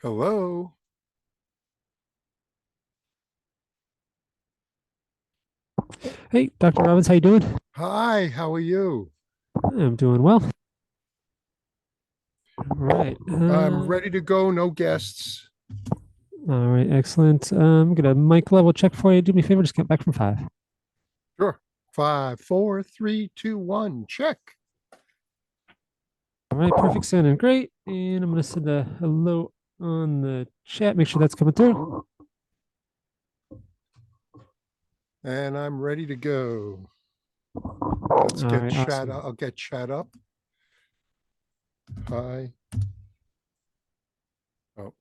Hello. Hey, Dr. Robbins, how you doing? Hi, how are you? I'm doing well. All right. I'm ready to go. No guests. All right, excellent. I'm gonna mic level check for you. Do me a favor, just get back from five. Sure. Five, four, three, two, one. Check. All right, perfect sounding great. And I'm gonna send a hello on the chat. Make sure that's coming through. And I'm ready to go. Let's All get right, chat. awesome. I'll get chat up. Hi. Oh, All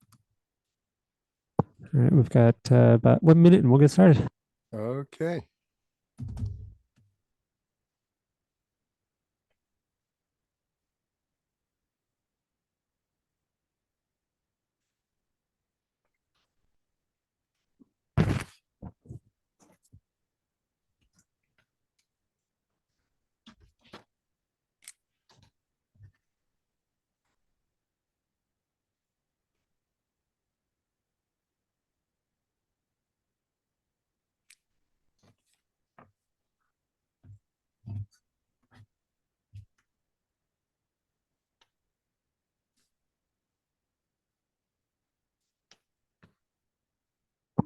right, we've got about 1 minute and we'll get started. okay.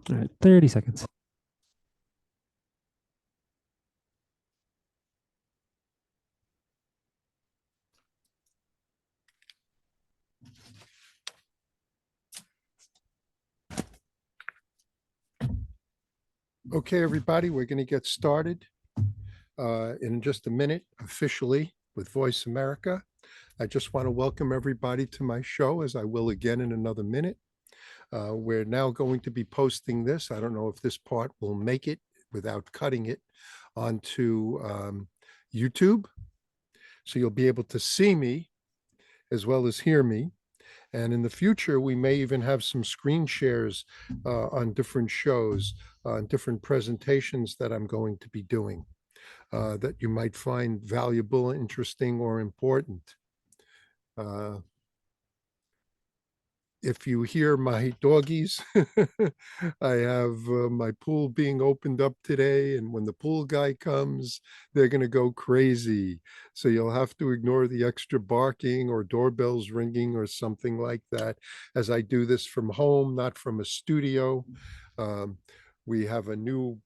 All right, 30 seconds. Okay, everybody, we're going to get started in just a minute officially with Voice America. I just want to welcome everybody to my show, as I will again in another minute. We're now going to be posting this. I don't know if this part will make it without cutting it onto YouTube. So you'll be able to see me as well as hear me. And in the future, we may even have some screen shares on different shows, on different presentations that I'm going to be doing that you might find valuable, interesting, or important. Uh, if you hear my doggies, I have my pool being opened up today. And when the pool guy comes, they're going to go crazy. So you'll have to ignore the extra barking or doorbells ringing or something like that, as I do this from home, not from a studio. Um, we have an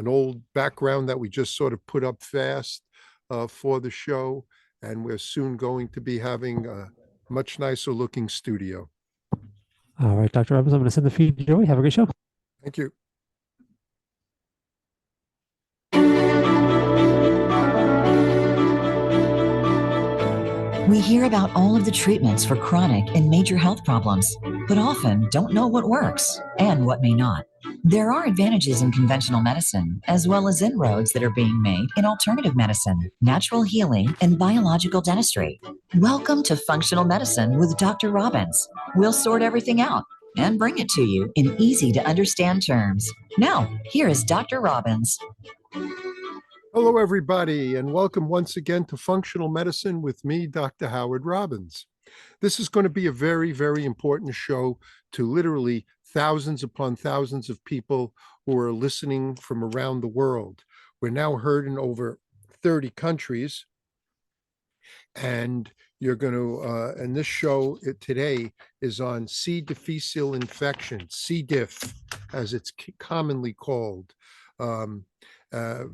old background that we just sort of put up fast for the show. And we're soon going to be having a much nicer looking studio. All right, Dr. Robbins, I'm gonna send the feed your way. Have a great show. Thank you. We hear about all of the treatments for chronic and major health problems, but often don't know what works and what may not. There are advantages in conventional medicine, as well as inroads that are being made in alternative medicine, natural healing, and biological dentistry. Welcome to Functional Medicine with Dr. Robbins. We'll sort everything out and bring it to you in easy to understand terms. Now, here is Dr. Robbins. Hello, everybody, and welcome once again to Functional Medicine with me, Dr. Howard Robbins. This is going to be a very, very important show to literally thousands upon thousands of people who are listening from around the world. We're now heard in over 30 countries, and you're going to, and this show today is on C. difficile infection, C. diff, as it's commonly called.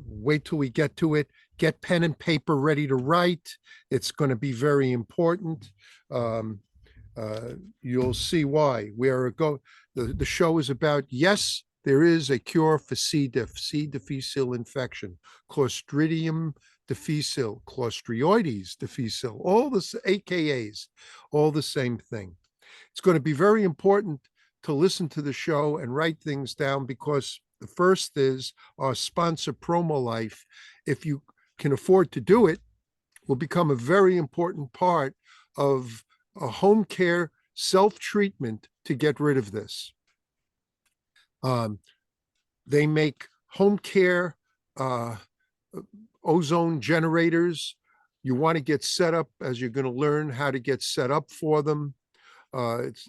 Wait till we get to it. Get pen and paper ready to write. It's going to be very important. Um, you'll see why. The show is about, yes, there is a cure for C. diff, C. difficile infection, Clostridium difficile, Clostridioides difficile, all the AKAs, all the same thing. It's going to be very important to listen to the show and write things down, because the first is our sponsor, Promo Life. If you can afford to do it, will become a very important part of a home care self-treatment to get rid of this. They make home care ozone generators. You want to get set up, as you're going to learn how to get set up for them. It's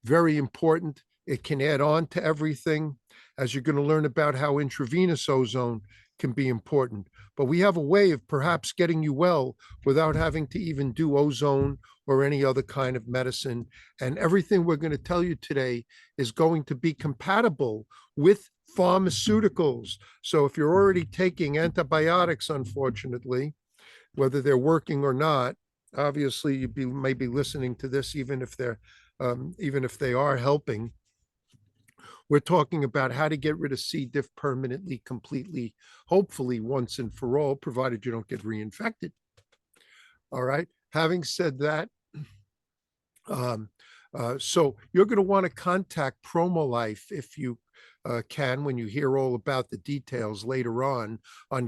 very important. It can add on to everything, as you're going to learn about how intravenous ozone can be important. But we have a way of perhaps getting you well without having to even do ozone or any other kind of medicine. And everything we're going to tell you today is going to be compatible with pharmaceuticals. So if you're already taking antibiotics, unfortunately, whether they're working or not, obviously you may be listening to this even if they are helping. We're talking about how to get rid of C. diff permanently, completely, hopefully once and for all, provided you don't get reinfected. All right. Having said that, so you're going to want to contact Promo Life if you can, when you hear all about the details later on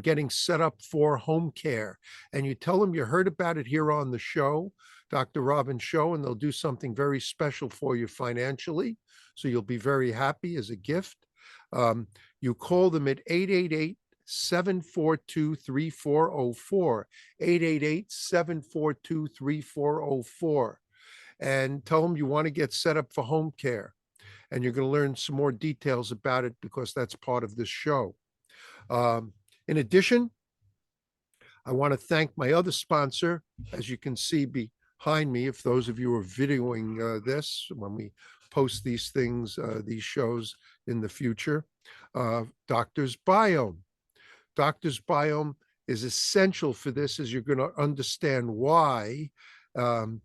getting set up for home care. And you tell them you heard about it here on the show, Dr. Robin's show, and they'll do something very special for you financially. So you'll be very happy as a gift. You call them at 888-742-3404, 888-742-3404, and tell them you want to get set up for home care. And you're going to learn some more details about it, because that's part of this show. In addition, I want to thank my other sponsor, as you can see behind me, if those of you are videoing this when we post these things, these shows in the future, Doctor's Biome. Doctor's Biome is essential for this, as you're going to understand why. And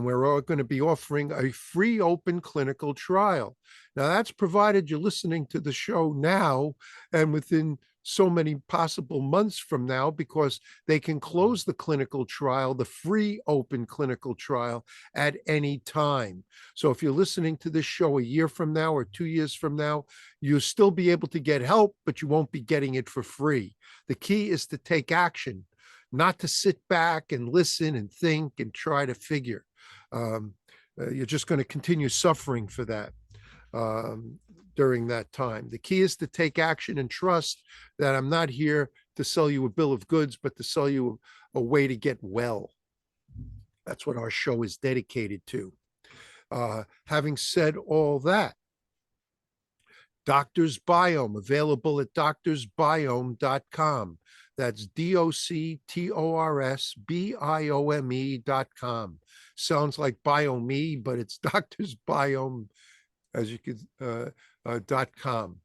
we're all going to be offering a free open clinical trial. Now, that's provided you're listening to the show now and within so many possible months from now, because they can close the clinical trial, the free open clinical trial, at any time. So if you're listening to this show a year from now or 2 years from now, you'll still be able to get help, but you won't be getting it for free. The key is to take action, not to sit back and listen and think and try to figure. You're just going to continue suffering for that during that time. The key is to take action and trust that I'm not here to sell you a bill of goods, but to sell you a way to get well. That's what our show is dedicated to. Having said all that, Doctor's Biome, available at doctorsbiome.com. That's doctorsbiome.com. Sounds like BioMe, but it's Doctor's Biome, as you could, .com.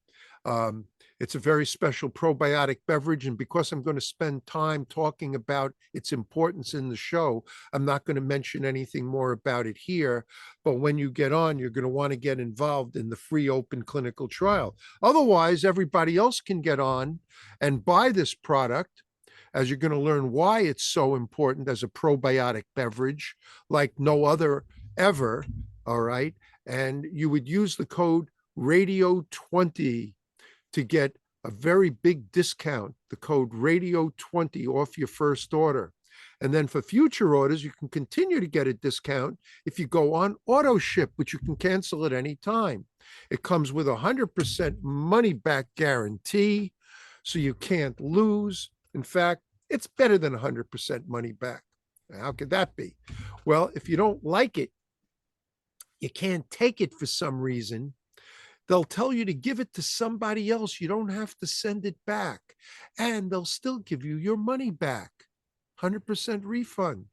It's a very special probiotic beverage, and because I'm going to spend time talking about its importance in the show, I'm not going to mention anything more about it here. But when you get on, you're going to want to get involved in the free open clinical trial. Otherwise, everybody else can get on and buy this product, as you're going to learn why it's so important as a probiotic beverage like no other ever. All right. And you would use the code radio20 to get a very big discount, the code radio20 off your first order. And then for future orders, you can continue to get a discount if you go on auto ship, which you can cancel at any time. It comes with 100% money back guarantee, so you can't lose. In fact, it's better than 100% money back. How could that be? Well, if you don't like it, you can't take it for some reason, they'll tell you to give it to somebody else. You don't have to send it back, and they'll still give you your money back, 100% refund.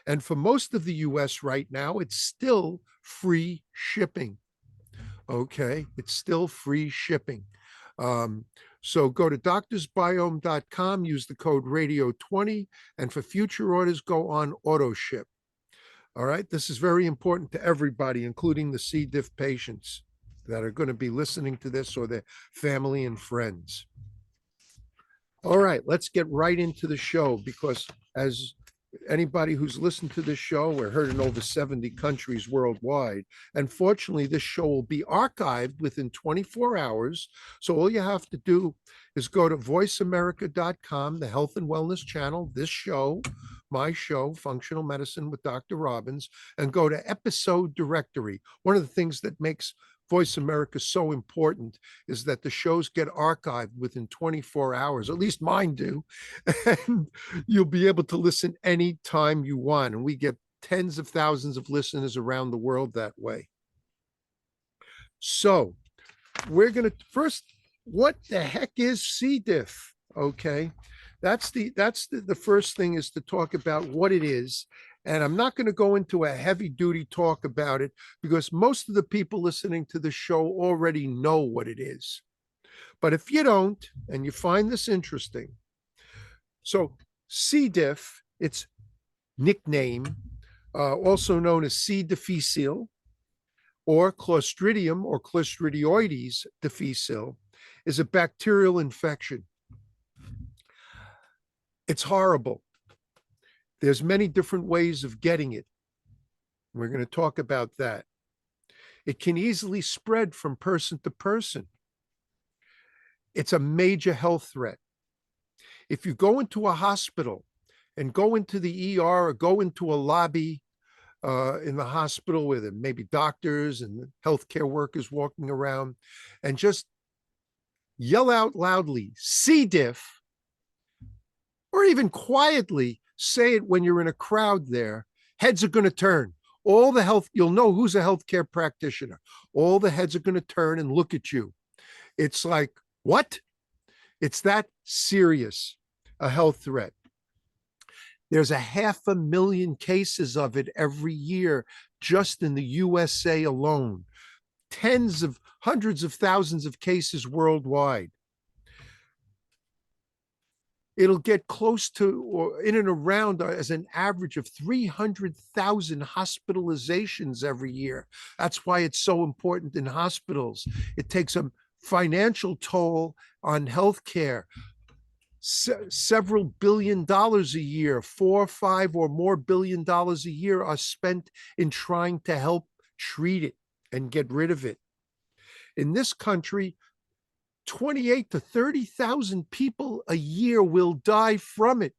And for most of the US right now, it's still free shipping. Okay, it's still free shipping. So go to doctorsbiome.com, use the code radio20, and for future orders, go on auto ship. All right, this is very important to everybody, including the C. diff patients. that are going to be listening to this, or their family and friends. All right, let's get right into the show, because as anybody who's listened to this show, we're heard in over 70 countries worldwide. And fortunately, this show will be archived within 24 hours. So all you have to do is go to voiceamerica.com, the health and wellness channel, this show, my show, Functional Medicine with Dr. Robbins, and go to episode directory. One of the things that makes Voice America so important is that the shows get archived within 24 hours, at least mine do, and you'll be able to listen anytime you want. And we get tens of thousands of listeners around the world that way. So we're going to first, what the heck is C. diff? Okay, that's the first thing, is to talk about what it is. And I'm not going to go into a heavy duty talk about it, because most of the people listening to the show already know what it is. But if you don't, and you find this interesting, so C. diff, its nickname, also known as C. difficile, or Clostridium or Clostridioides difficile, is a bacterial infection. It's horrible. There's many different ways of getting it. We're going to talk about that. It can easily spread from person to person. It's a major health threat. If you go into a hospital and go into the ER or go into a lobby in the hospital where there may be doctors and healthcare workers walking around, and just yell out loudly, C. diff, or even quietly say it when you're in a crowd there, heads are going to turn. You'll know who's a healthcare practitioner. All the heads are going to turn and look at you. It's like, what? It's that serious a health threat. There's 500,000 cases of it every year just in the USA alone. Hundreds of thousands of cases worldwide. It'll get close to, or in and around, as an average of 300,000 hospitalizations every year. That's why it's so important in hospitals. It takes a financial toll on healthcare. Several $billion a year, 4 or 5 or more $billion a year are spent in trying to help treat it and get rid of it. In this country, 28 to 30,000 people a year will die from it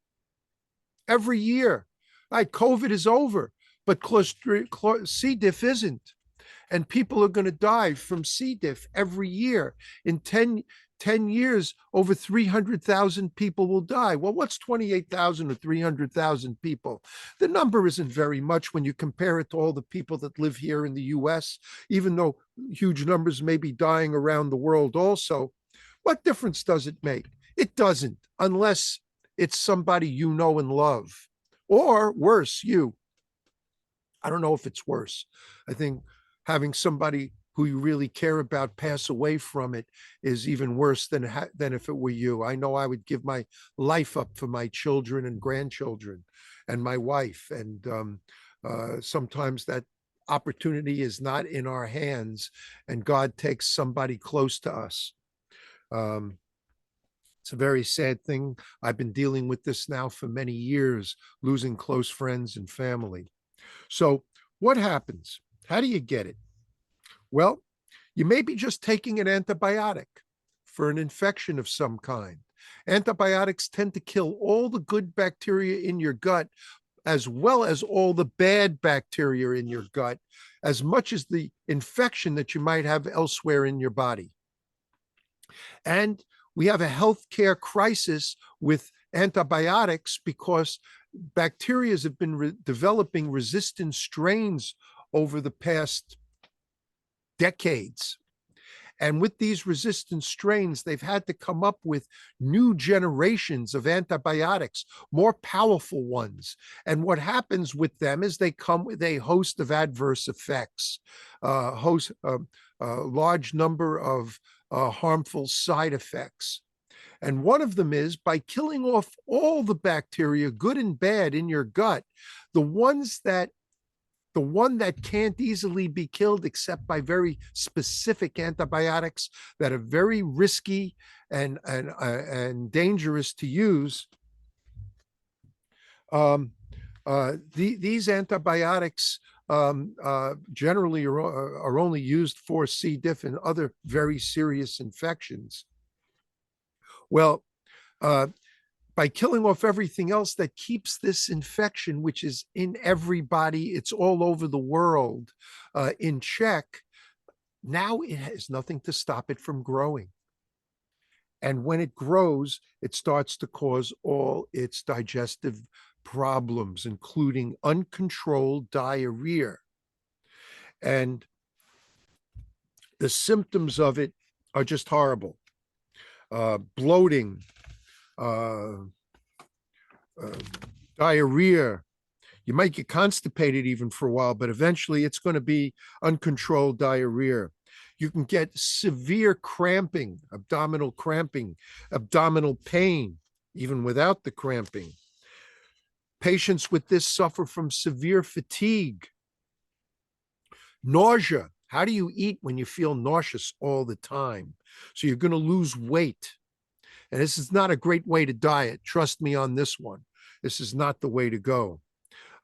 every year. Right, COVID is over, but C. diff isn't. And people are going to die from C. diff every year. In 10 years, over 300,000 people will die. Well, what's 28,000 or 300,000 people? The number isn't very much when you compare it to all the people that live here in the US, even though huge numbers may be dying around the world also. What difference does it make? It doesn't, unless it's somebody you know and love, or worse, you. I don't know if it's worse. I think having somebody who you really care about pass away from it is even worse than if it were you. I know I would give my life up for my children and grandchildren and my wife. And sometimes that opportunity is not in our hands, and God takes somebody close to us. It's a very sad thing. I've been dealing with this now for many years, losing close friends and family. So what happens? How do you get it? Well, you may be just taking an antibiotic for an infection of some kind. Antibiotics tend to kill all the good bacteria in your gut, as well as all the bad bacteria in your gut, as much as the infection that you might have elsewhere in your body. And we have a healthcare crisis with antibiotics because bacteria have been developing resistant strains over the past decades. And with these resistant strains, they've had to come up with new generations of antibiotics, more powerful ones. And what happens with them is they come with a host of adverse effects, a large number of harmful side effects. And one of them is, by killing off all the bacteria, good and bad, in your gut, the ones that the one that can't easily be killed except by very specific antibiotics that are very risky and dangerous to use. These antibiotics generally are only used for C. diff and other very serious infections. Well, by killing off everything else that keeps this infection, which is in everybody, it's all over the world, in check, now it has nothing to stop it from growing. And when it grows, it starts to cause all its digestive problems, including uncontrolled diarrhea. And the symptoms of it are just horrible. Bloating, diarrhea. You might get constipated even for a while, but eventually it's going to be uncontrolled diarrhea. You can get severe cramping, abdominal pain, even without the cramping. Patients with this suffer from severe fatigue, nausea. How do you eat when you feel nauseous all the time? So you're going to lose weight. And this is not a great way to diet. Trust me on this one. This is not the way to go.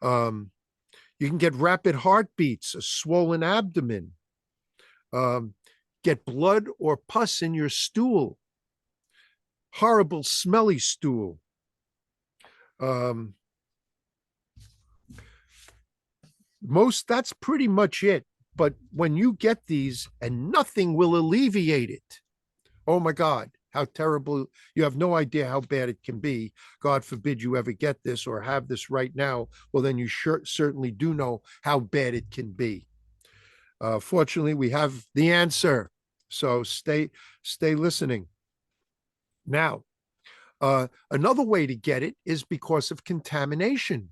You can get rapid heartbeats, a swollen abdomen, get blood or pus in your stool, horrible smelly stool. That's pretty much it. But when you get these and nothing will alleviate it, oh my God, how terrible. You have no idea how bad it can be. God forbid you ever get this or have this right now. Well, then you certainly do know how bad it can be. Fortunately, we have the answer. So stay listening. Now, another way to get it is because of contamination.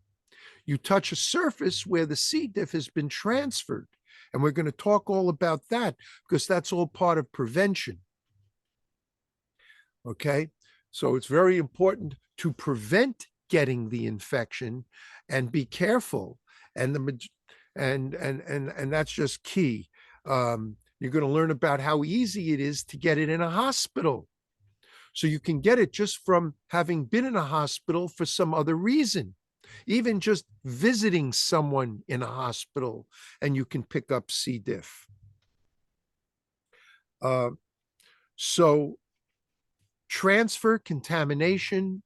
You touch a surface where the C. diff has been transferred. And we're going to talk all about that because that's all part of prevention. Okay, so it's very important to prevent getting the infection and be careful. And that's just key. You're going to learn about how easy it is to get it in a hospital. So you can get it just from having been in a hospital for some other reason. Even just visiting someone in a hospital, and you can pick up C. diff. So transfer, contamination,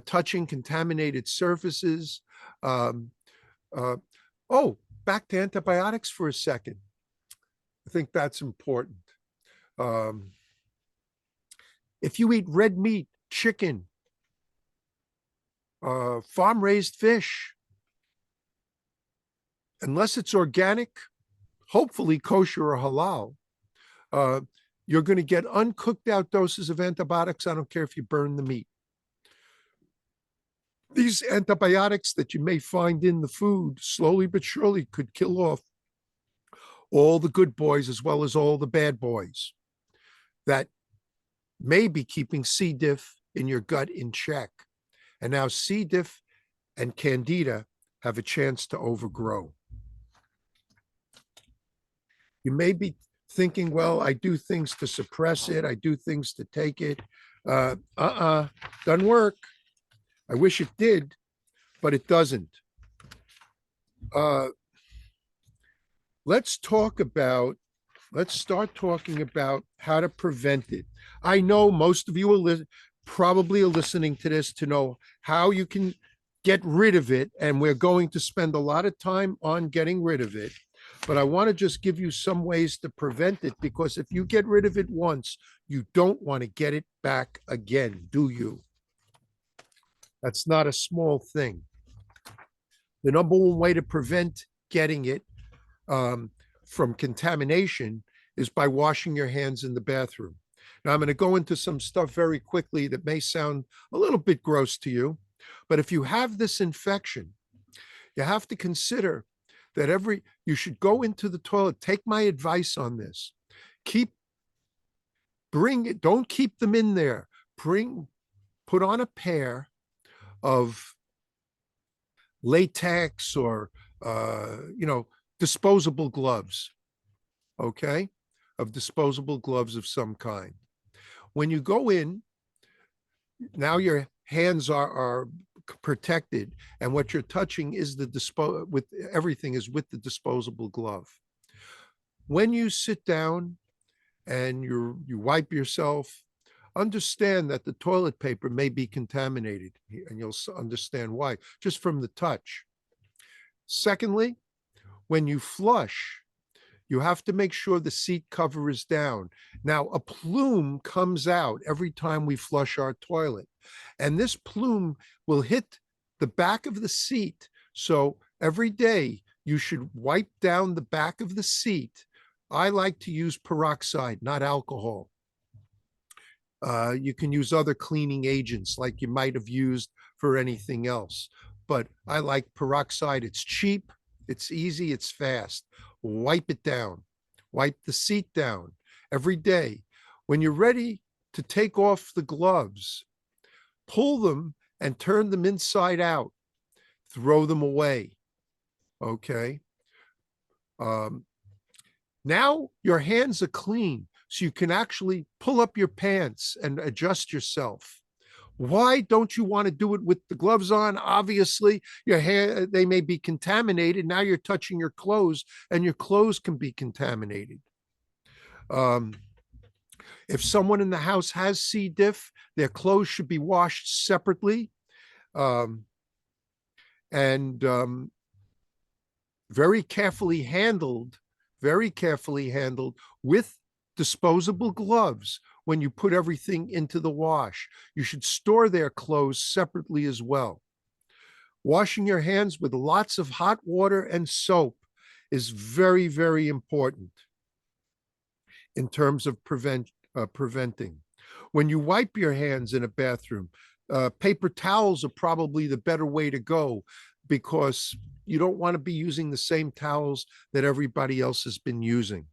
touching contaminated surfaces. Back to antibiotics for a second. I think that's important. If you eat red meat, chicken, farm-raised fish, unless it's organic, hopefully kosher or halal, you're going to get uncooked out doses of antibiotics. I don't care if you burn the meat. These antibiotics that you may find in the food slowly but surely could kill off all the good boys as well as all the bad boys that may be keeping C. diff in your gut in check. And now C. diff and candida have a chance to overgrow. You may be thinking, well, I do things to suppress it. I do things to take it. Doesn't work. I wish it did, but it doesn't. Let's start talking about how to prevent it. I know most of you are probably listening to this to know how you can get rid of it. And we're going to spend a lot of time on getting rid of it. But I want to just give you some ways to prevent it, because if you get rid of it once, you don't want to get it back again, do you? That's not a small thing. The number one way to prevent getting it from contamination is by washing your hands in the bathroom. Now, I'm going to go into some stuff very quickly that may sound a little bit gross to you, but if you have this infection, you have to consider that you should go into the toilet. Take my advice on this. Don't keep them in there. Put on a pair of latex or you know, disposable gloves, okay, of disposable gloves of some kind. When you go in, now your hands are protected, and what you're touching is with everything is with the disposable glove. When you sit down and you wipe yourself, understand that the toilet paper may be contaminated, and you'll understand why just from the touch. Secondly, when you flush, you have to make sure the seat cover is down. Now, a plume comes out every time we flush our toilet, and this plume will hit the back of the seat. So every day you should wipe down the back of the seat. I like to use peroxide, not alcohol. You can use other cleaning agents like you might have used for anything else. But I like peroxide. It's cheap, it's easy, it's fast. Wipe it down. Wipe the seat down every day. When you're ready to take off the gloves, pull them and turn them inside out. Throw them away. Okay. Now your hands are clean, so you can actually pull up your pants and adjust yourself. Why don't you want to do it with the gloves on? Obviously, your hand, they may be contaminated. Now you're touching your clothes, and your clothes can be contaminated. If someone in the house has C. diff, their clothes should be washed separately. And very carefully handled with disposable gloves when you put everything into the wash. You should store their clothes separately as well. Washing your hands with lots of hot water and soap is very, very important in terms of preventing. When you wipe your hands in a bathroom, paper towels are probably the better way to go, because you don't want to be using the same towels that everybody else has been using.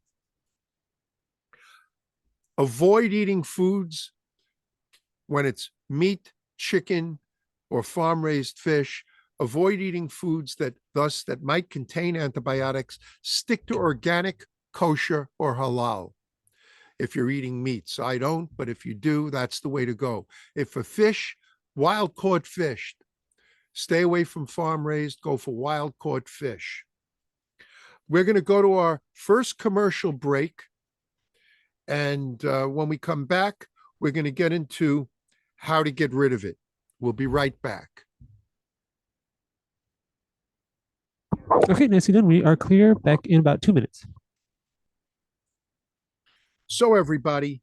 Avoid eating foods when it's meat, chicken, or farm-raised fish. Avoid eating foods that might contain antibiotics. Stick to organic, kosher, or halal. If you're eating meats, I don't, but if you do, that's the way to go. If a fish, wild caught fish, stay away from farm raised, go for wild caught fish. We're going to go to our first commercial break. And when we come back, we're going to get into how to get rid of it. We'll be right back. Okay, nicely done. We are clear. Back in about 2 minutes. So everybody,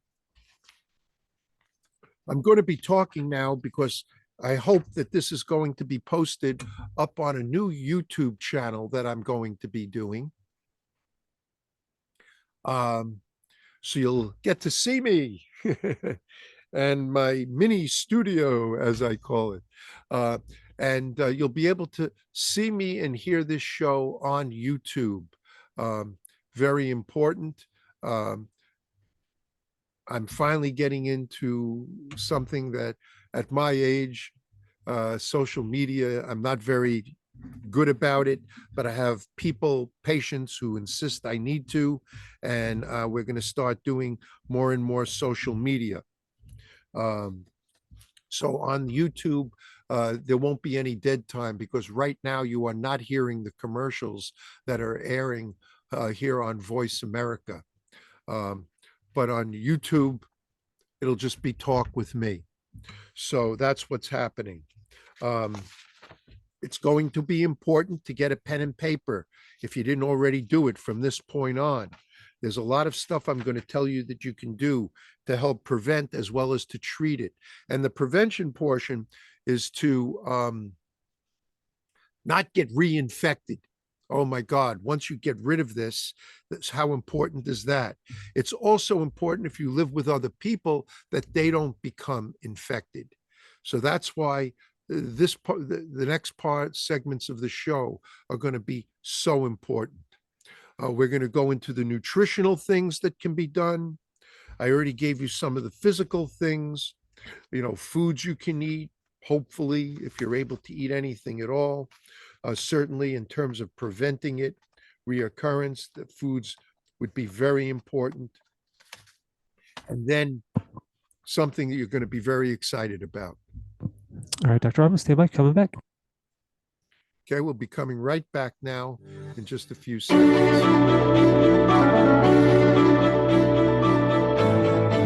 I'm going to be talking now because I hope that this is going to be posted up on a new YouTube channel that I'm going to be doing. So you'll get to see me and my mini studio, as I call it. And you'll be able to see me and hear this show on YouTube. Very important. I'm finally getting into something that at my age, social media, I'm not very good about it, but I have patients who insist I need to, and we're going to start doing more and more social media. So on YouTube, there won't be any dead time, because right now you are not hearing the commercials that are airing here on Voice America. But on YouTube, it'll just be talk with me. So that's what's happening. It's going to be important to get a pen and paper if you didn't already do it from this point on. There's a lot of stuff I'm going to tell you that you can do to help prevent as well as to treat it. And the prevention portion is to not get reinfected. Oh my God, once you get rid of this, that's how important is that? It's also important, if you live with other people, that they don't become infected. So that's why this part, the next part, segments of the show are going to be so important. We're going to go into the nutritional things that can be done. I already gave you some of the physical things, foods you can eat, hopefully, if you're able to eat anything at all. Certainly in terms of preventing it, reoccurrence, the foods would be very important. And then something that you're going to be very excited about. All right, Dr. Robbins, stay by, coming back. Okay, we'll be coming right back now in just a few seconds.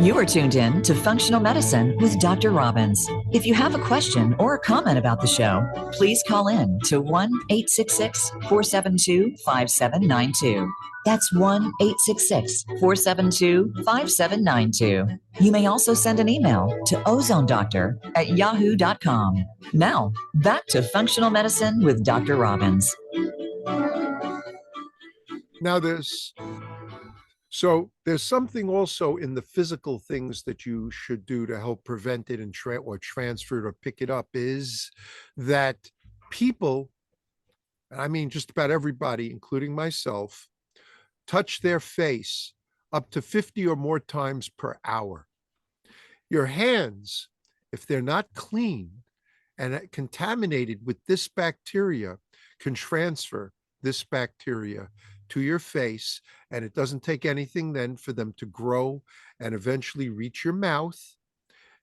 You are tuned in to Functional Medicine with Dr. Robbins. If you have a question or a comment about the show, please call in to 1-866-472-5792. That's 1-866-472-5792. You may also send an email to ozonedoctor@yahoo.com. Now, back to Functional Medicine with Dr. Robbins. Now there's something also in the physical things that you should do to help prevent it and or transfer it or pick it up, is that people, I mean just about everybody, including myself, touch their face up to 50 or more times per hour. Your hands, if they're not clean and contaminated with this bacteria, can transfer this bacteria to your face, and it doesn't take anything then for them to grow and eventually reach your mouth,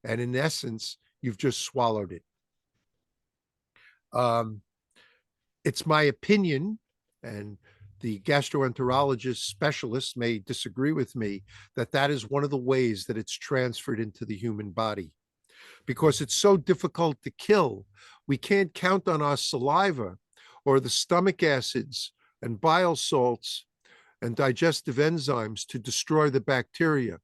and in essence, you've just swallowed it. It's my opinion, and the gastroenterologist specialists may disagree with me, that that is one of the ways that it's transferred into the human body. Because it's so difficult to kill, we can't count on our saliva or the stomach acids and bile salts and digestive enzymes to destroy the bacteria.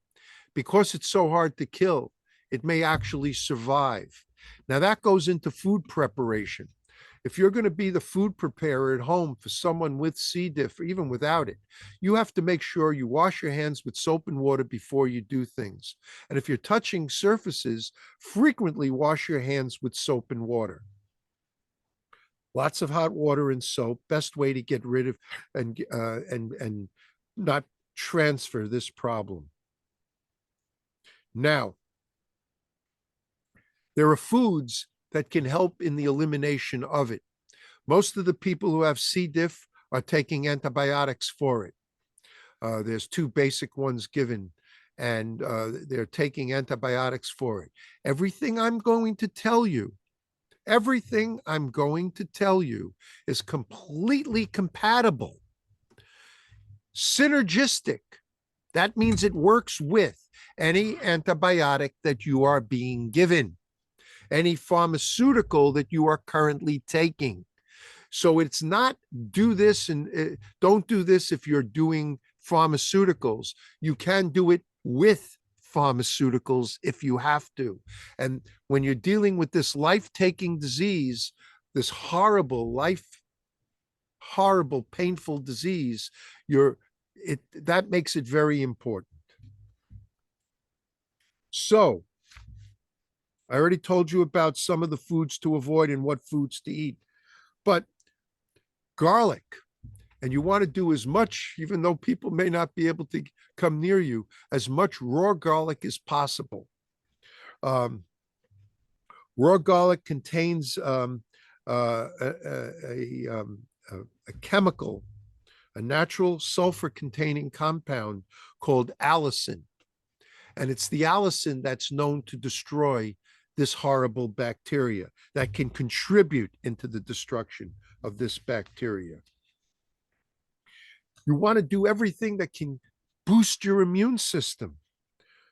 Because it's so hard to kill, it may actually survive. Now that goes into food preparation. If you're going to be the food preparer at home for someone with C. diff, or even without it, you have to make sure you wash your hands with soap and water before you do things. And if you're touching surfaces, frequently wash your hands with soap and water. Lots of hot water and soap, best way to get rid of and not transfer this problem. Now, there are foods that can help in the elimination of it. Most of the people who have C. diff are taking antibiotics for it. There's two basic ones given, and they're taking antibiotics for it. Everything I'm going to tell you is completely compatible, synergistic. That means it works with any antibiotic that you are being given, any pharmaceutical that you are currently taking. So it's not do this and don't do this if you're doing pharmaceuticals. You can do it with pharmaceuticals if you have to. And when you're dealing with this life-taking disease, this horrible, painful disease, that makes it very important. So I already told you about some of the foods to avoid and what foods to eat, but garlic, and you want to do as much, even though people may not be able to come near you, as much raw garlic as possible. Raw garlic contains a chemical, a natural sulfur-containing compound called allicin. And it's the allicin that's known to destroy this horrible bacteria, that can contribute into the destruction of this bacteria. You want to do everything that can boost your immune system.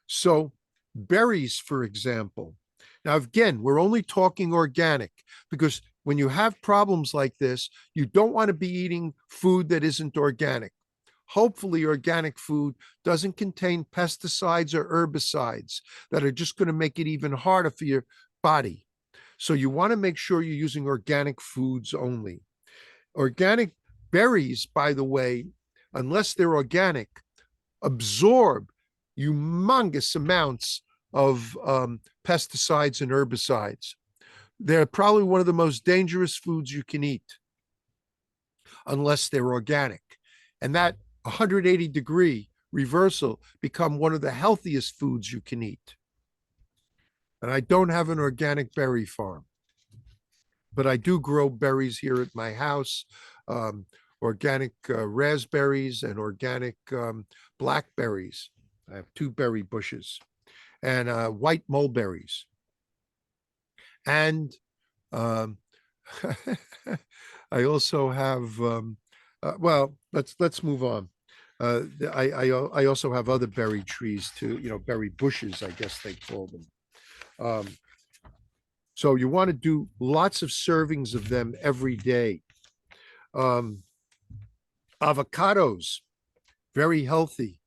So berries, for example. Now, again, we're only talking organic, because when you have problems like this, you don't want to be eating food that isn't organic. Hopefully, organic food doesn't contain pesticides or herbicides that are just going to make it even harder for your body. So you want to make sure you're using organic foods only. Organic berries, by the way, unless they're organic, absorb humongous amounts of pesticides and herbicides. They're probably one of the most dangerous foods you can eat unless they're organic. And that 180-degree reversal become one of the healthiest foods you can eat. And I don't have an organic berry farm. but I do grow berries here at my house, organic raspberries and organic blackberries. I have 2 berry bushes and white mulberries. And um, I also have, well, let's move on. I also have other berry trees too, berry bushes, I guess they call them. So you want to do lots of servings of them every day. Avocados, very healthy.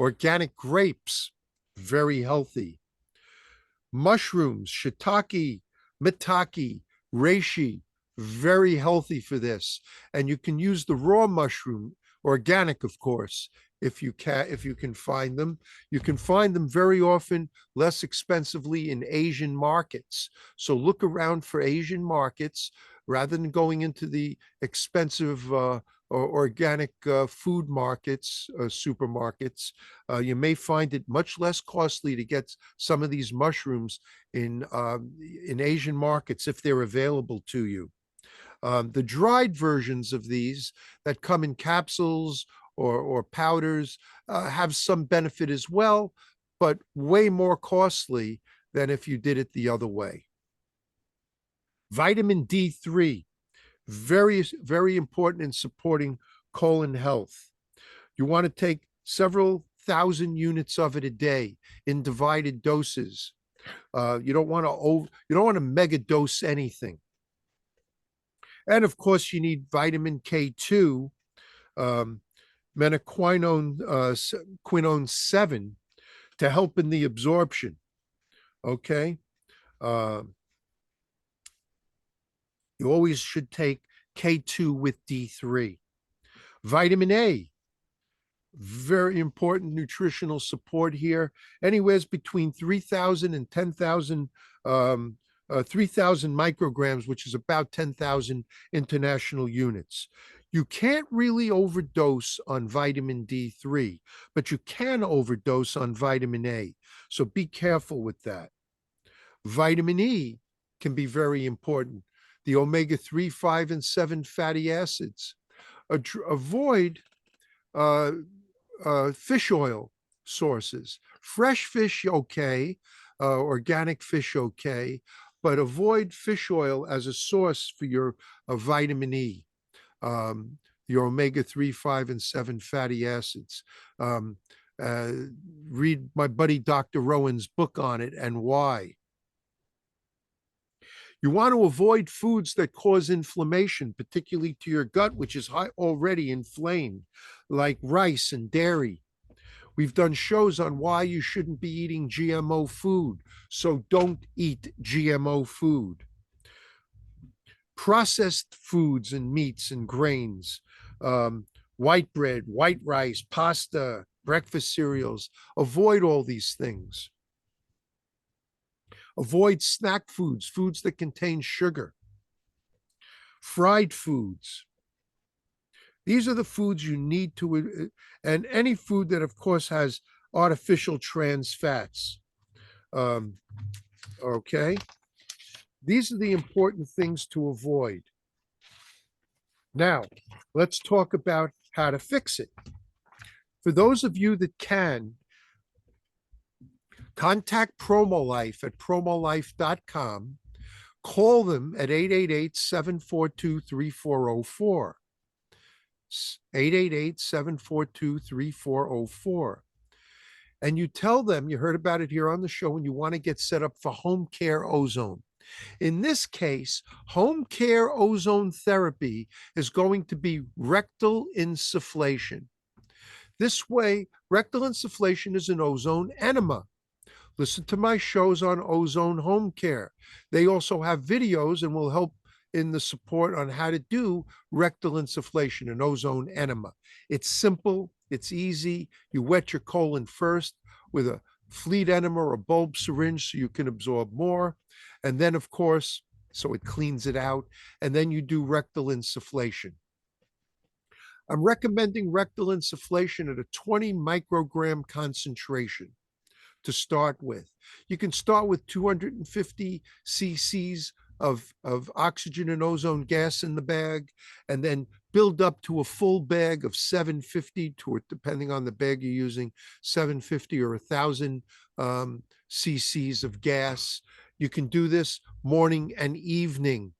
Organic grapes, very healthy. Mushrooms, shiitake, maitake, reishi, very healthy for this. And you can use the raw mushroom, organic, of course, if you can find them. You can find them very often less expensively in Asian markets. So look around for Asian markets rather than going into the expensive or organic food markets, supermarkets. You may find it much less costly to get some of these mushrooms in Asian markets if they're available to you. The dried versions of these that come in capsules or powders have some benefit as well, but way more costly than if you did it the other way. Vitamin D3, very, very important in supporting colon health. You want to take several thousand units of it a day in divided doses. You don't want to mega dose anything. And of course, you need vitamin K2, quinone 7 to help in the absorption. Okay. You always should take K2 with D3. Vitamin A, very important nutritional support here, anywhere between 3,000 and 10,000, 3,000 micrograms, which is about 10,000 international units. You can't really overdose on vitamin D3, but you can overdose on vitamin A. So be careful with that. Vitamin E can be very important. The omega-3, 5, and 7 fatty acids. Avoid fish oil sources. Fresh fish, okay. Organic fish, okay. But avoid fish oil as a source for your vitamin E, your omega-3, 5, and 7 fatty acids. Read my buddy Dr. Rowan's book on it and why. You want to avoid foods that cause inflammation, particularly to your gut, which is already inflamed, like rice and dairy. We've done shows on why you shouldn't be eating GMO food, so don't eat GMO food. Processed foods and meats and grains, white bread, white rice, pasta, breakfast cereals. Avoid all these things. Avoid snack foods, foods that contain sugar. Fried foods. These are the foods you need to, and any food that, of course, has artificial trans fats. Okay. These are the important things to avoid. Now, let's talk about how to fix it. For those of you that can, contact PromoLife at promolife.com. Call them at 888-742-3404. 888-742-3404. And you tell them, you heard about it here on the show, and you want to get set up for home care ozone. In this case, home care ozone therapy is going to be rectal insufflation. This way, rectal insufflation is an ozone enema. Listen to my shows on ozone home care. They also have videos and will help in the support on how to do rectal insufflation, an ozone enema. It's simple, it's easy. You wet your colon first with a fleet enema or a bulb syringe so you can absorb more. And then, of course, so it cleans it out. And then you do rectal insufflation. I'm recommending rectal insufflation at a 20 microgram concentration to start with. You can start with 250 cc's of oxygen and ozone gas in the bag, and then build up to a full bag of 750 to, depending on the bag you're using, 750 or 1,000 cc's of gas. You can do this morning and evening.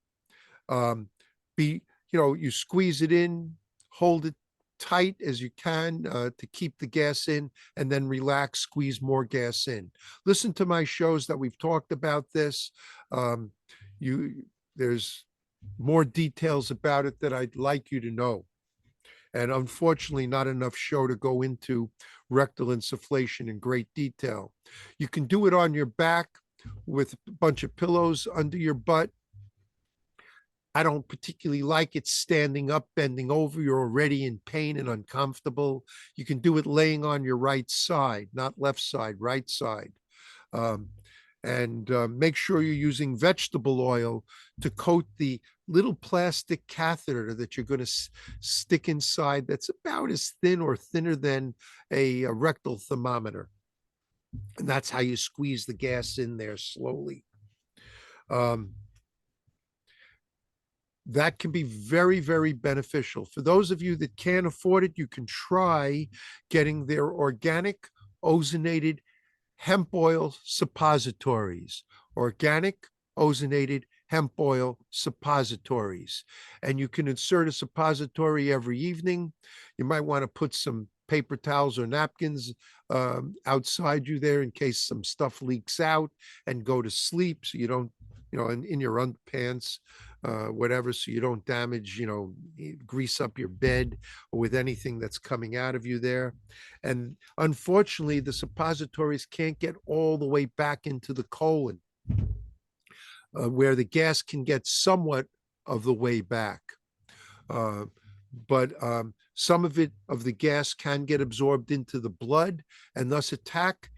You squeeze it in, hold it tight as you can to keep the gas in, and then relax, squeeze more gas in. Listen to my shows that we've talked about this. There's more details about it that I'd like you to know. And unfortunately, not enough show to go into rectal insufflation in great detail. You can do it on your back with a bunch of pillows under your butt. I don't particularly like it standing up, bending over. You're already in pain and uncomfortable. You can do it laying on your right side, not left side, right side. And make sure you're using vegetable oil to coat the little plastic catheter that you're going to stick inside, that's about as thin or thinner than a rectal thermometer. And that's how you squeeze the gas in there slowly. That can be very, very beneficial. For those of you that can't afford it, you can try getting their organic ozonated hemp oil suppositories, organic ozonated hemp oil suppositories. And you can insert a suppository every evening. You might want to put some paper towels or napkins outside you there in case some stuff leaks out, and go to sleep so you don't, in your underpants, whatever, so you don't damage, grease up your bed or with anything that's coming out of you there. And unfortunately, the suppositories can't get all the way back into the colon, where the gas can get somewhat of the way back. But some of the gas can get absorbed into the blood and thus attack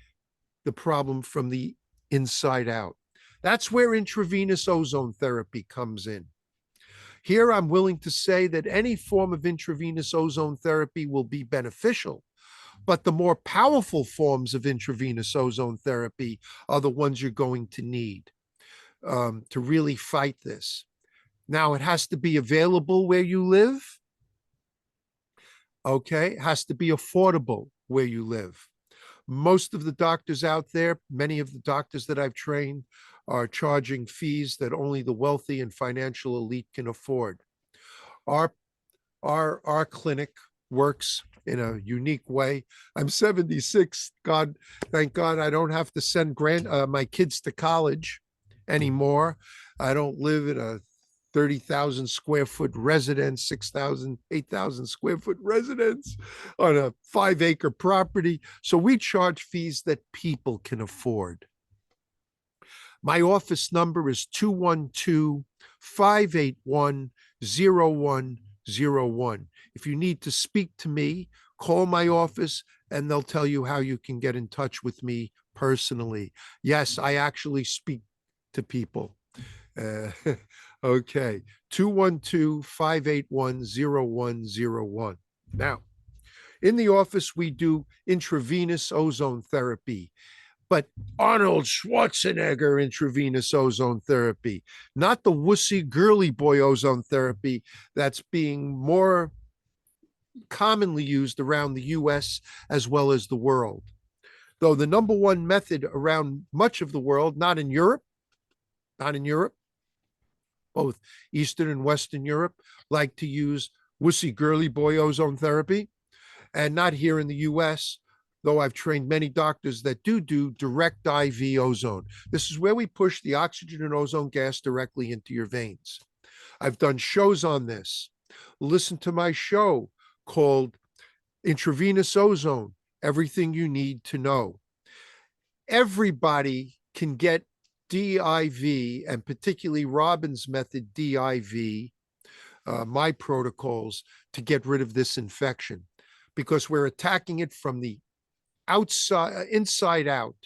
the problem from the inside out. That's where intravenous ozone therapy comes in. Here, I'm willing to say that any form of intravenous ozone therapy will be beneficial, but the more powerful forms of intravenous ozone therapy are the ones you're going to need to really fight this. Now, it has to be available where you live. Okay, it has to be affordable where you live. Most of the doctors out there, many of the doctors that I've trained, are charging fees that only the wealthy and financial elite can afford. Our clinic works in a unique way. I'm 76. Thank God I don't have to send my kids to college anymore. I don't live in a 30,000 square foot residence, 6,000, 8,000 square foot residence on a 5-acre property. So we charge fees that people can afford. My office number is 212-581-0101. If you need to speak to me, call my office and they'll tell you how you can get in touch with me personally. Yes, I actually speak to people. Okay, 212-581-0101. Now, in the office, we do intravenous ozone therapy, but Arnold Schwarzenegger intravenous ozone therapy, not the wussy girly boy ozone therapy that's being more commonly used around the US as well as the world. Though the number one method around much of the world, not in Europe, both Eastern and Western Europe like to use wussy girly boy ozone therapy, and not here in the US, though I've trained many doctors that do direct IV ozone. This is where we push the oxygen and ozone gas directly into your veins. I've done shows on this. Listen to my show called Intravenous Ozone, Everything You Need to Know. Everybody can get DIV, and particularly Robbins method DIV, my protocols, to get rid of this infection, because we're attacking it from the inside out.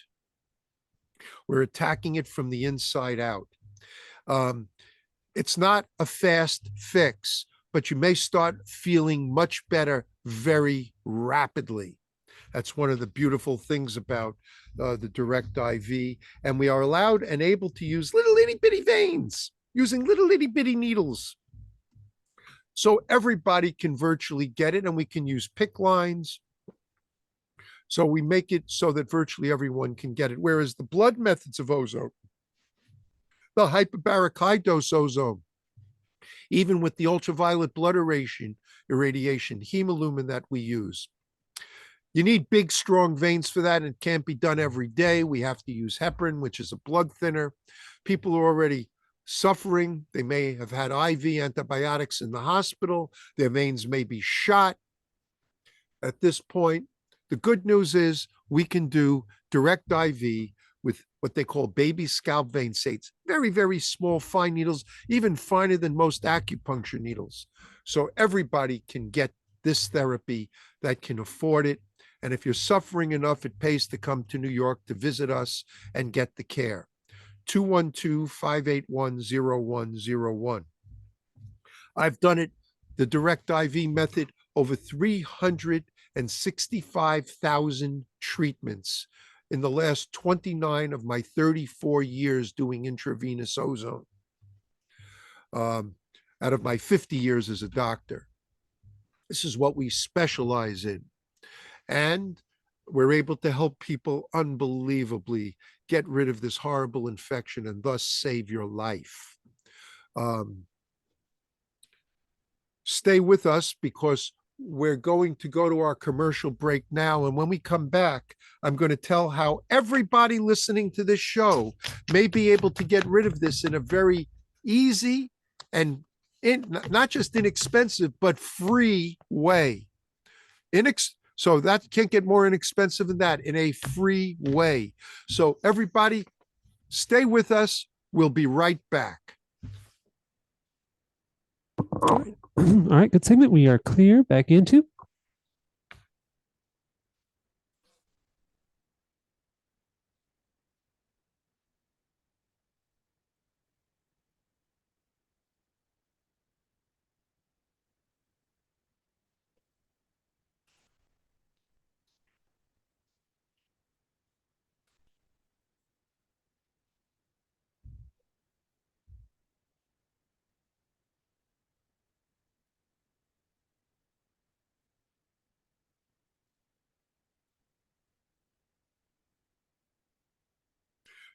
We're attacking it from the inside out. It's not a fast fix, but you may start feeling much better very rapidly. That's one of the beautiful things about the direct IV. And we are allowed and able to use little itty bitty veins, using little itty bitty needles. So everybody can virtually get it, and we can use PICC lines. So we make it so that virtually everyone can get it. Whereas the blood methods of ozone, the hyperbaric high dose ozone, even with the ultraviolet blood irradiation, hemolumin that we use, you need big, strong veins for that, and it can't be done every day. We have to use heparin, which is a blood thinner. People are already suffering. They may have had IV antibiotics in the hospital. Their veins may be shot. At this point, the good news is we can do direct IV with what they call baby scalp vein sacs, very, very small, fine needles, even finer than most acupuncture needles. So everybody can get this therapy that can afford it. And if you're suffering enough, it pays to come to New York to visit us and get the care. 212-581-0101. I've done it, the direct IV method, over 365,000 treatments in the last 29 of my 34 years doing intravenous ozone, out of my 50 years as a doctor. This is what we specialize in. And we're able to help people unbelievably get rid of this horrible infection and thus save your life. Stay with us because we're going to go to our commercial break now. And when we come back, I'm going to tell how everybody listening to this show may be able to get rid of this in a very easy and not just inexpensive, but free way. So that can't get more inexpensive than that, in a free way. So everybody, stay with us. We'll be right back. All right, good segment. We are clear. Back into.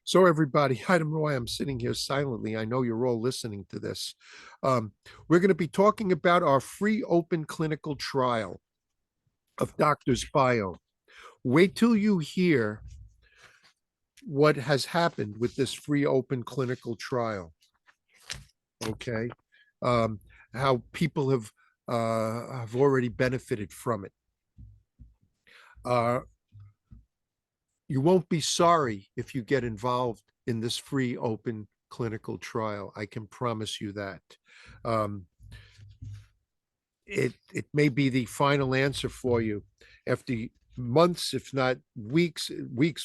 So everybody, I don't know why I'm sitting here silently. I know you're all listening to this. We're going to be talking about our free open clinical trial of Doctors Bio. Wait till you hear what has happened with this free open clinical trial. Okay. How people have already benefited from it. You won't be sorry if you get involved in this free open clinical trial. I can promise you that. It may be the final answer for you after months, if not weeks,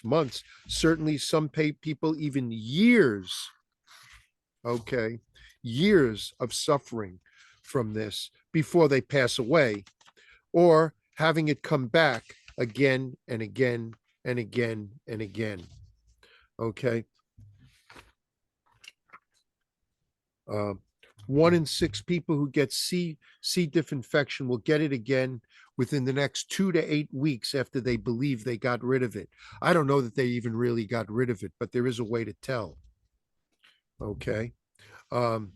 months, certainly some people even years, okay, years of suffering from this before they pass away, or having it come back again and again and again and again. Okay. 1 in 6 people who get C. diff infection will get it again within the next 2 to 8 weeks after they believe they got rid of it. I don't know that they even really got rid of it, but there is a way to tell. Okay. All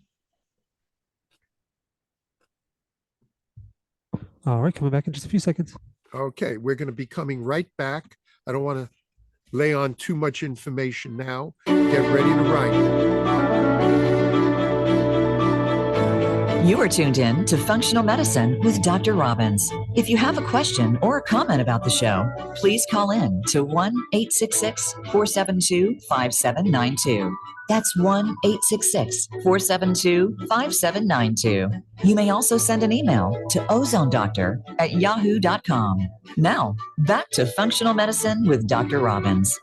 right, coming back in just a few seconds. Okay, we're going to be coming right back. I don't want to lay on too much information now. Get ready to write. You are tuned in to Functional Medicine with Dr. Robbins. If you have a question or a comment about the show, please call in to 1-866-472-5792. That's 1-866-472-5792. You may also send an email to ozonedoctor@yahoo.com. Now, back to Functional Medicine with Dr. Robbins.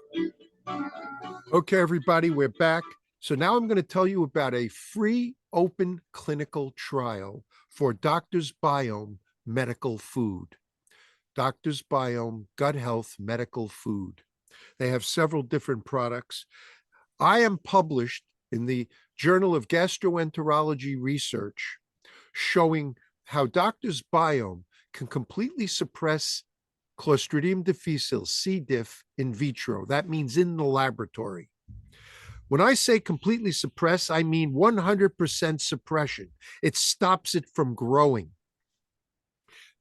Okay, everybody, we're back. So now I'm going to tell you about a free open clinical trial for Doctors Biome medical food. Doctors Biome gut health medical food. They have several different products. I am published in the Journal of Gastroenterology Research, showing how Doctor's Biome can completely suppress Clostridium difficile, C. diff, in vitro. That means in the laboratory. When I say completely suppress, I mean 100% suppression. It stops it from growing.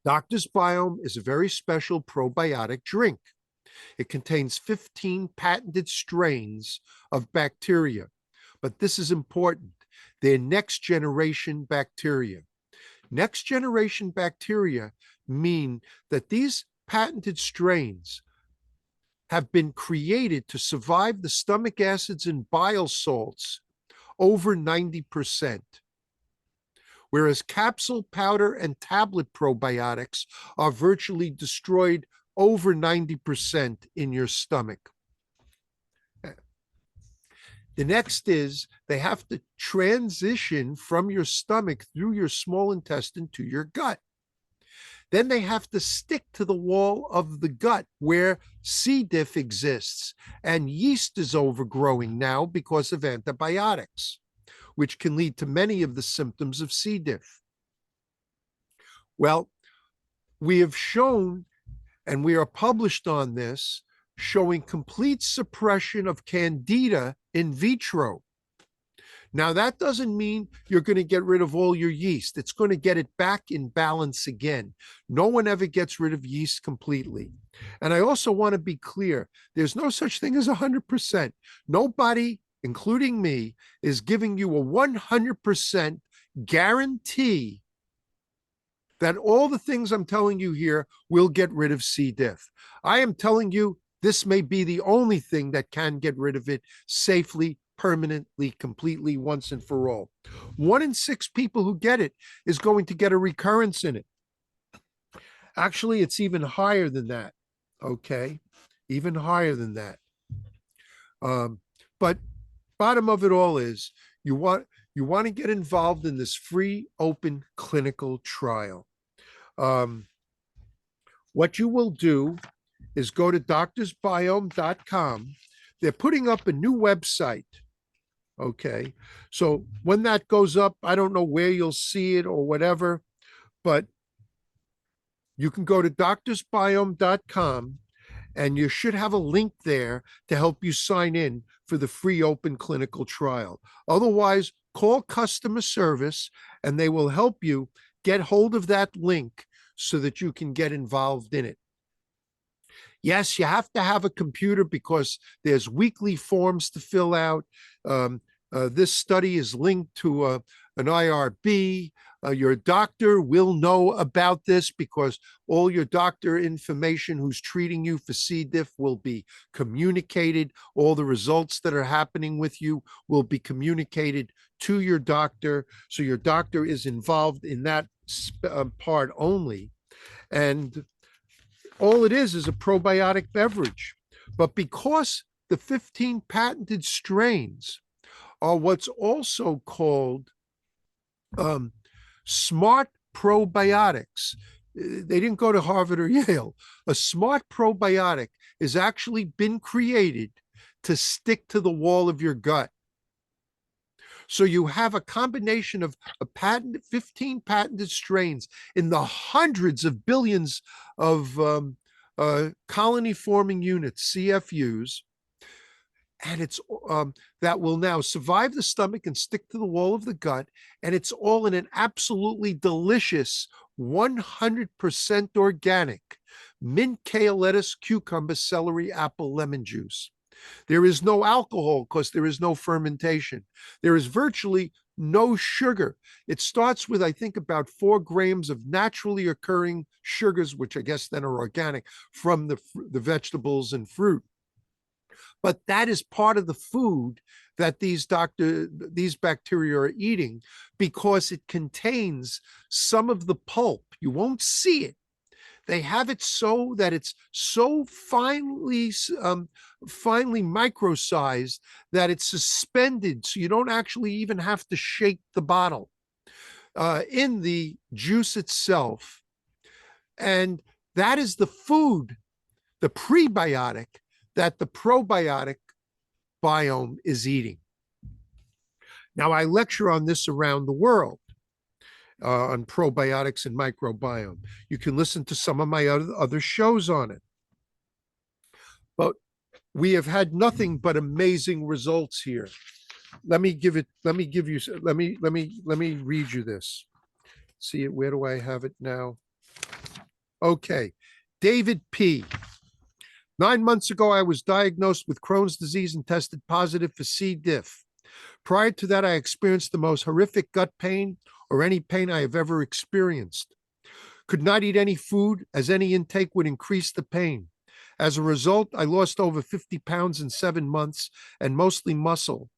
Doctor's Biome is a very special probiotic drink. It contains 15 patented strains of bacteria, but this is important. They're next generation bacteria. Next generation bacteria mean that these patented strains have been created to survive the stomach acids and bile salts over 90%. Whereas capsule, powder, and tablet probiotics are virtually destroyed over 90% in your stomach. The next is they have to transition from your stomach through your small intestine to your gut. Then they have to stick to the wall of the gut where C. diff exists, and yeast is overgrowing now because of antibiotics, which can lead to many of the symptoms of C. diff. Well, we have shown, and we are published on this, showing complete suppression of Candida in vitro. Now, that doesn't mean you're going to get rid of all your yeast. It's going to get it back in balance again. No one ever gets rid of yeast completely. And I also want to be clear, there's no such thing as 100%. Nobody, including me, is giving you a 100% guarantee that all the things I'm telling you here will get rid of C. diff. I am telling you this may be the only thing that can get rid of it safely, permanently, completely, once and for all. 1 in 6 people who get it is going to get a recurrence in it. Actually, it's even higher than that, okay? Even higher than that. But bottom of it all is you want to get involved in this free, open clinical trial. What you will do is go to doctorsbiome.com. They're putting up a new website. Okay. So when that goes up, I don't know where you'll see it or whatever, but you can go to doctorsbiome.com and you should have a link there to help you sign in for the free open clinical trial. Otherwise, call customer service and they will help you get hold of that link so that you can get involved in it. Yes, you have to have a computer because there's weekly forms to fill out. This study is linked to an IRB. Your doctor will know about this because all your doctor information who's treating you for C. diff will be communicated. All the results that are happening with you will be communicated to your doctor. So your doctor is involved in that part only. And all it is a probiotic beverage. But because the 15 patented strains are what's also called smart probiotics. They didn't go to Harvard or Yale. A smart probiotic has actually been created to stick to the wall of your gut. So you have a combination of 15 patented strains in the hundreds of billions of colony-forming units, CFUs, and it's that will now survive the stomach and stick to the wall of the gut, and it's all in an absolutely delicious 100% organic mint, kale, lettuce, cucumber, celery, apple, lemon juice. There is no alcohol because there is no fermentation. There is virtually no sugar. It starts with, I think, about 4 grams of naturally occurring sugars, which I guess then are organic, from the vegetables and fruit. But that is part of the food that these bacteria are eating because it contains some of the pulp. You won't see it. They have it so that it's so finely microsized that it's suspended, so you don't actually even have to shake the bottle in the juice itself. And that is the food, the prebiotic, that the probiotic biome is eating. Now, I lecture on this around the world on probiotics and microbiome. You can listen to some of my other shows on it. But we have had nothing but amazing results here. Let me read you this. See it, where do I have it now? Okay. David P. 9 months ago, I was diagnosed with Crohn's disease and tested positive for C. diff. Prior to that, I experienced the most horrific gut pain or any pain I have ever experienced. Could not eat any food, as any intake would increase the pain. As a result, I lost over 50 pounds in 7 months and mostly muscle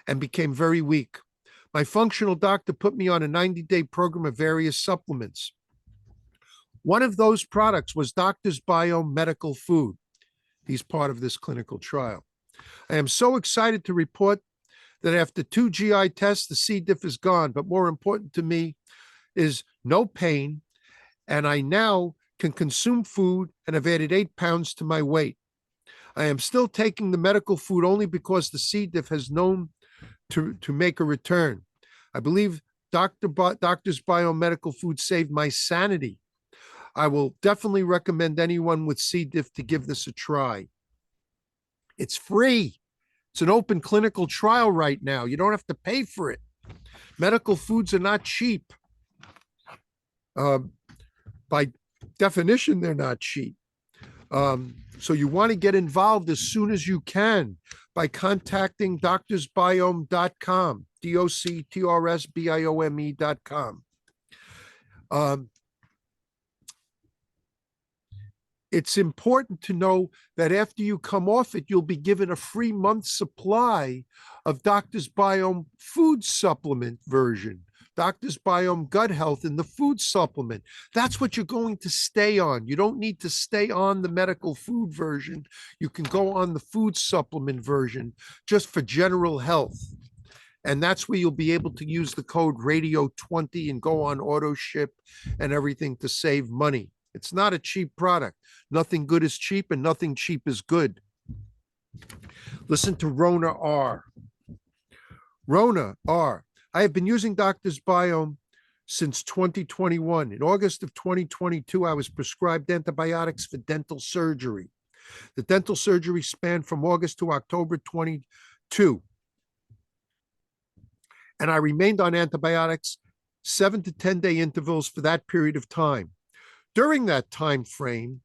and became very weak. My functional doctor put me on a 90-day program of various supplements. One of those products was Doctor's Biome Medical Food. He's part of this clinical trial. I am so excited to report that after 2 GI tests, the C. diff is gone. But more important to me is no pain, and I now can consume food and have added 8 pounds to my weight. I am still taking the medical food only because the C. diff has known to make a return. I believe Doctor's Biomedical Food saved my sanity. I will definitely recommend anyone with C. diff to give this a try. It's free. It's an open clinical trial right now. You don't have to pay for it. Medical foods are not cheap. By definition, they're not cheap. So you want to get involved as soon as you can by contacting doctorsbiome.com, doctorsbiome.com. It's important to know that after you come off it, you'll be given a free month supply of Doctor's Biome food supplement version, Doctor's Biome Gut Health in the food supplement. That's what you're going to stay on. You don't need to stay on the medical food version. You can go on the food supplement version just for general health. And that's where you'll be able to use the code radio20 and go on auto ship and everything to save money. It's not a cheap product. Nothing good is cheap and nothing cheap is good. Listen to Rona R. Rona R. I have been using Doctor's Biome since 2021. In August of 2022, I was prescribed antibiotics for dental surgery. The dental surgery spanned from August to October 22. And I remained on antibiotics 7 to 10 day intervals for that period of time. During that time frame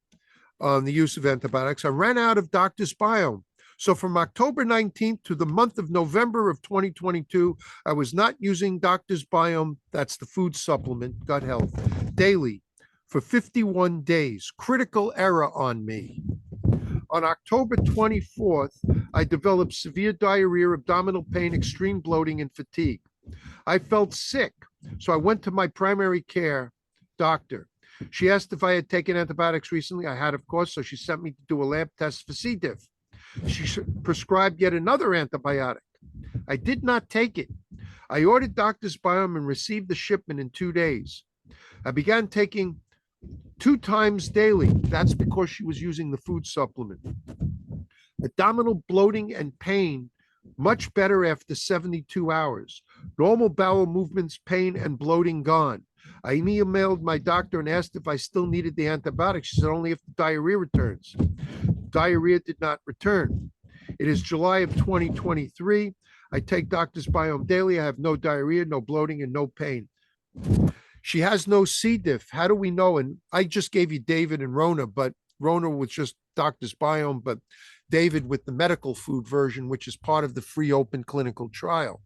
on the use of antibiotics, I ran out of Doctor's Biome. So from October 19th to the month of November of 2022, I was not using Doctor's Biome, that's the food supplement, gut health, daily for 51 days. Critical error on me. On October 24th, I developed severe diarrhea, abdominal pain, extreme bloating, and fatigue. I felt sick, so I went to my primary care doctor. She asked if I had taken antibiotics recently. I had, of course, so she sent me to do a lab test for C. diff. She prescribed yet another antibiotic. I did not take it. I ordered Doctor's Biome and received the shipment in 2 days. I began taking 2 times daily. That's because she was using the food supplement. Abdominal bloating and pain much better after 72 hours. Normal bowel movements, pain, and bloating gone. I emailed my doctor and asked if I still needed the antibiotics. She said only if the diarrhea returns. Diarrhea did not return. It is July of 2023. I take Doctor's Biome daily. I have no diarrhea, no bloating, and no pain. She has no C. diff. How do we know? And I just gave you David and Rona, but Rona was just Doctor's Biome, but David with the medical food version, which is part of the free open clinical trial.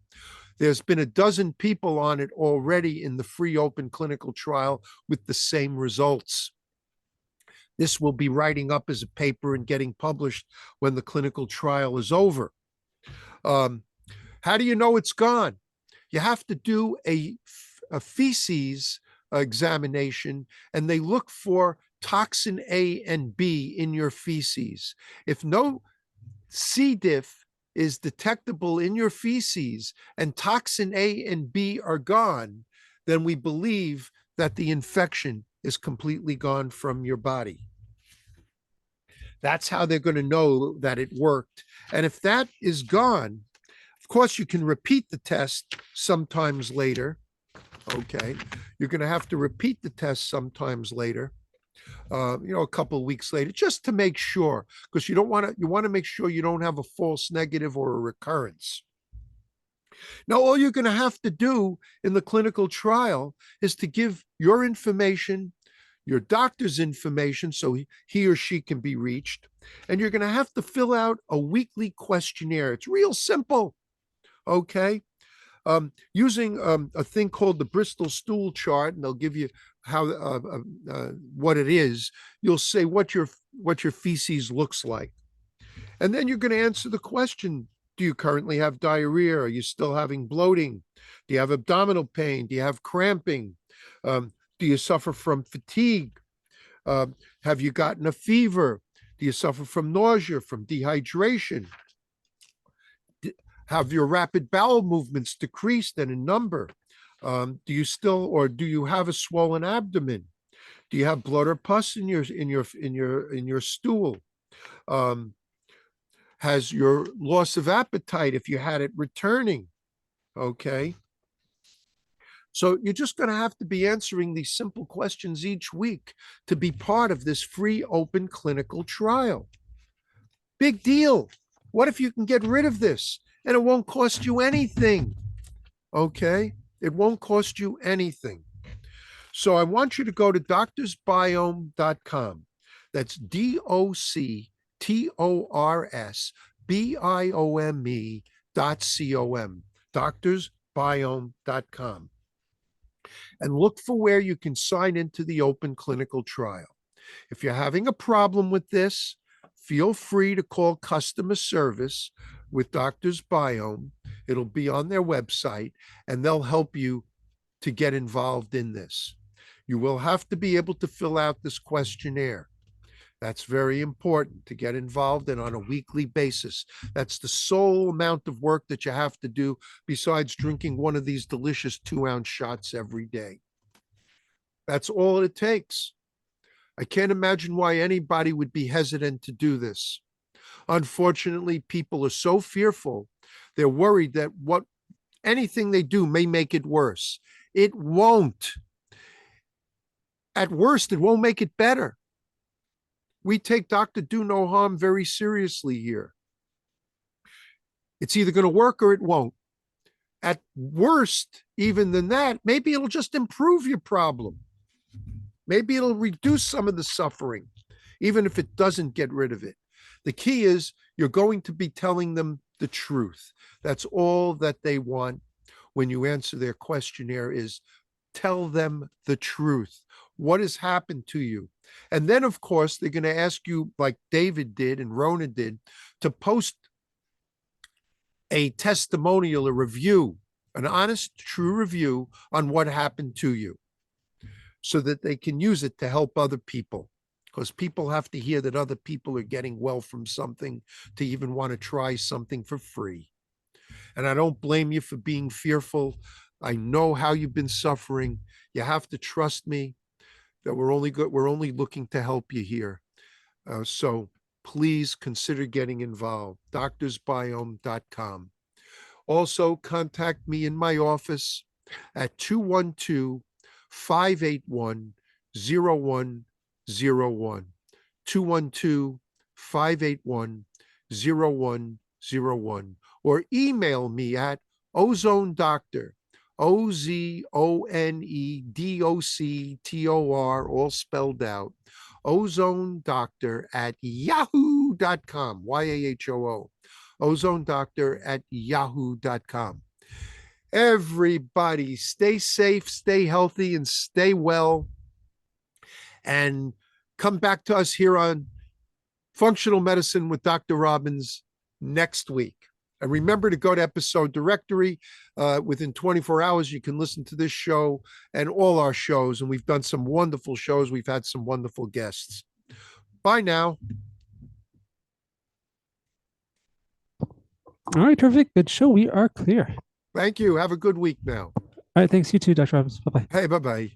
There's been a dozen people on it already in the free open clinical trial with the same results. This will be writing up as a paper and getting published when the clinical trial is over. How do you know it's gone? You have to do a feces examination, and they look for toxin A and B in your feces. If no C. diff is detectable in your feces and toxin A and B are gone, then we believe that the infection is completely gone from your body. That's how they're going to know that it worked. And if that is gone, of course, you can repeat the test sometimes later. Okay. You're going to have to repeat the test sometimes later. A couple of weeks later, just to make sure, because you want to make sure you don't have a false negative or a recurrence. Now, all you're going to have to do in the clinical trial is to give your information, your doctor's information, so he or she can be reached. And you're going to have to fill out a weekly questionnaire. It's real simple. Okay. Using a thing called the Bristol stool chart, and they'll give you how what it is. You'll say what your feces looks like, and then you're going to answer the question: do you currently have diarrhea? Are you still having bloating? Do you have abdominal pain? Do you have cramping? Do you suffer from fatigue? Have you gotten a fever? Do you suffer from nausea, from dehydration? Have your rapid bowel movements decreased and in number? Do you have a swollen abdomen? Do you have blood or pus in your stool? Has your loss of appetite, if you had it, returning? Okay. So you're just going to have to be answering these simple questions each week to be part of this free open clinical trial. Big deal. What if you can get rid of this? And it won't cost you anything. Okay? It won't cost you anything. So I want you to go to doctorsbiome.com. That's doctorsbiome.com. Doctorsbiome.com. And look for where you can sign into the open clinical trial. If you're having a problem with this, feel free to call customer service with Doctors Biome. It'll be on their website, and they'll help you to get involved in this. You will have to be able to fill out this questionnaire. That's very important to get involved in on a weekly basis. That's the sole amount of work that you have to do besides drinking one of these delicious 2-ounce shots every day. That's all it takes. I can't imagine why anybody would be hesitant to do this. Unfortunately, people are so fearful. They're worried that anything they do may make it worse. It won't. At worst, it won't make it better. We take Dr. Do No Harm very seriously here. It's either going to work or it won't. At worst, even than that, maybe it'll just improve your problem. Maybe it'll reduce some of the suffering, even if it doesn't get rid of it. The key is you're going to be telling them the truth. That's all that they want when you answer their questionnaire is tell them the truth. What has happened to you? And then, of course, they're going to ask you, like David did and Rona did, to post a testimonial, a review, an honest, true review on what happened to you, so that they can use it to help other people, because people have to hear that other people are getting well from something to even want to try something for free. And I don't blame you for being fearful. I know how you've been suffering. You have to trust me that we're only looking to help you here. So please consider getting involved. doctorsbiome.com. Also, contact me in my office at 212-581-0101. 212-581-0101. Or email me at ozonedoctor, OZONEDOCTOR, all spelled out, ozonedoctor@yahoo.com, YAHOO, ozonedoctor@yahoo.com. Everybody stay safe, stay healthy, and stay well. And come back to us here on Functional Medicine with Dr. Robbins next week. And remember to go to episode directory. Within 24 hours, you can listen to this show and all our shows. And we've done some wonderful shows. We've had some wonderful guests. Bye now. All right, terrific. Good show. We are clear. Thank you. Have a good week now. All right, thanks. You too, Dr. Robbins. Bye-bye. Hey, bye-bye.